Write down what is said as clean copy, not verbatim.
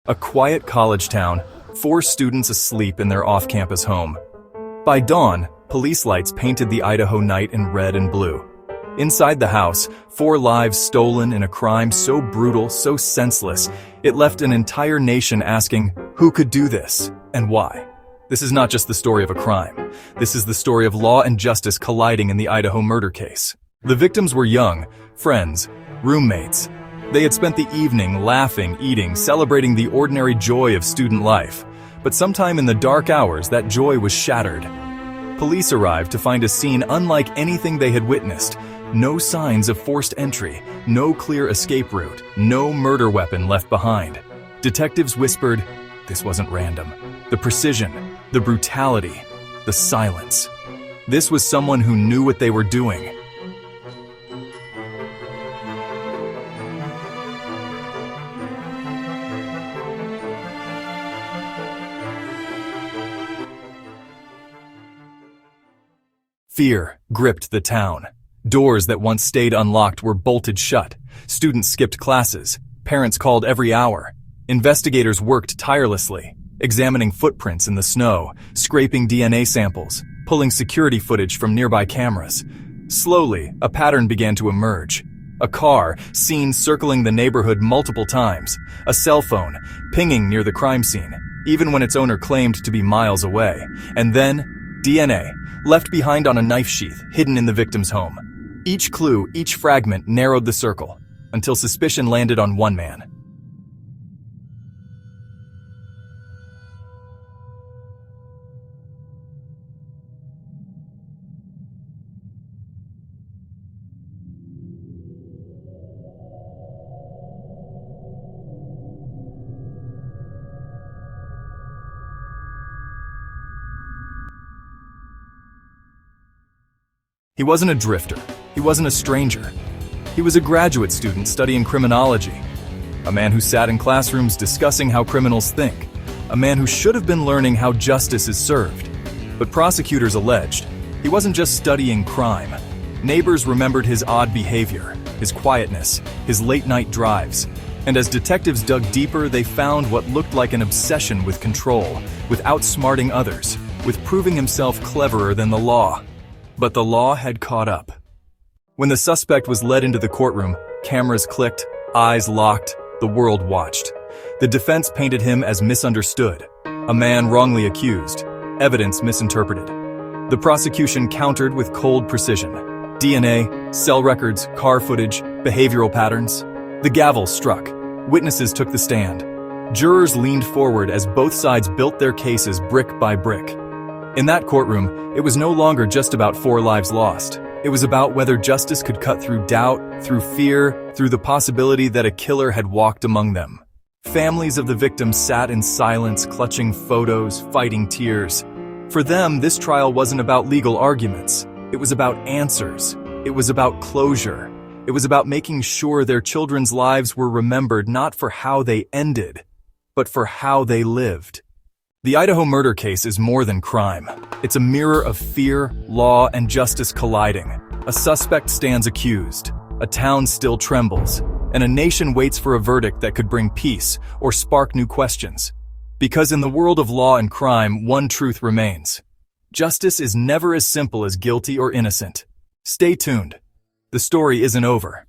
A quiet college town, 4 students asleep in their off-campus home. By dawn, police lights painted the Idaho night in red and blue. Inside the house, 4 lives stolen in a crime so brutal, so senseless, it left an entire nation asking, who could do this, and why? This is not just the story of a crime. This is the story of law and justice colliding in the Idaho murder case. The victims were young, friends, roommates. They had spent the evening laughing, eating, celebrating the ordinary joy of student life. But sometime in the dark hours, that joy was shattered. Police arrived to find a scene unlike anything they had witnessed. No signs of forced entry, no clear escape route, no murder weapon left behind. Detectives whispered, this wasn't random. The precision, the brutality, the silence. This was someone who knew what they were doing. Fear gripped the town. Doors that once stayed unlocked were bolted shut. Students skipped classes. Parents called every hour. Investigators worked tirelessly, examining footprints in the snow, scraping DNA samples, pulling security footage from nearby cameras. Slowly, a pattern began to emerge. A car, seen circling the neighborhood multiple times. A cell phone, pinging near the crime scene, even when its owner claimed to be miles away. And then, DNA, left behind on a knife sheath hidden in the victim's home. Each clue, each fragment narrowed the circle, until suspicion landed on one man. He wasn't a drifter. He wasn't a stranger. He was a graduate student studying criminology. A man who sat in classrooms discussing how criminals think. A man who should have been learning how justice is served. But prosecutors alleged he wasn't just studying crime. Neighbors remembered his odd behavior, his quietness, his late-night drives. And as detectives dug deeper, they found what looked like an obsession with control, with outsmarting others, with proving himself cleverer than the law. But the law had caught up. When the suspect was led into the courtroom, cameras clicked, eyes locked, the world watched. The defense painted him as misunderstood, a man wrongly accused, evidence misinterpreted. The prosecution countered with cold precision. DNA, cell records, car footage, behavioral patterns. The gavel struck. Witnesses took the stand. Jurors leaned forward as both sides built their cases brick by brick. In that courtroom, it was no longer just about 4 lives lost. It was about whether justice could cut through doubt, through fear, through the possibility that a killer had walked among them. Families of the victims sat in silence, clutching photos, fighting tears. For them, this trial wasn't about legal arguments. It was about answers. It was about closure. It was about making sure their children's lives were remembered not for how they ended, but for how they lived. The Idaho murder case is more than crime. It's a mirror of fear, law, and justice colliding. A suspect stands accused. A town still trembles. And a nation waits for a verdict that could bring peace or spark new questions. Because in the world of law and crime, one truth remains. Justice is never as simple as guilty or innocent. Stay tuned. The story isn't over.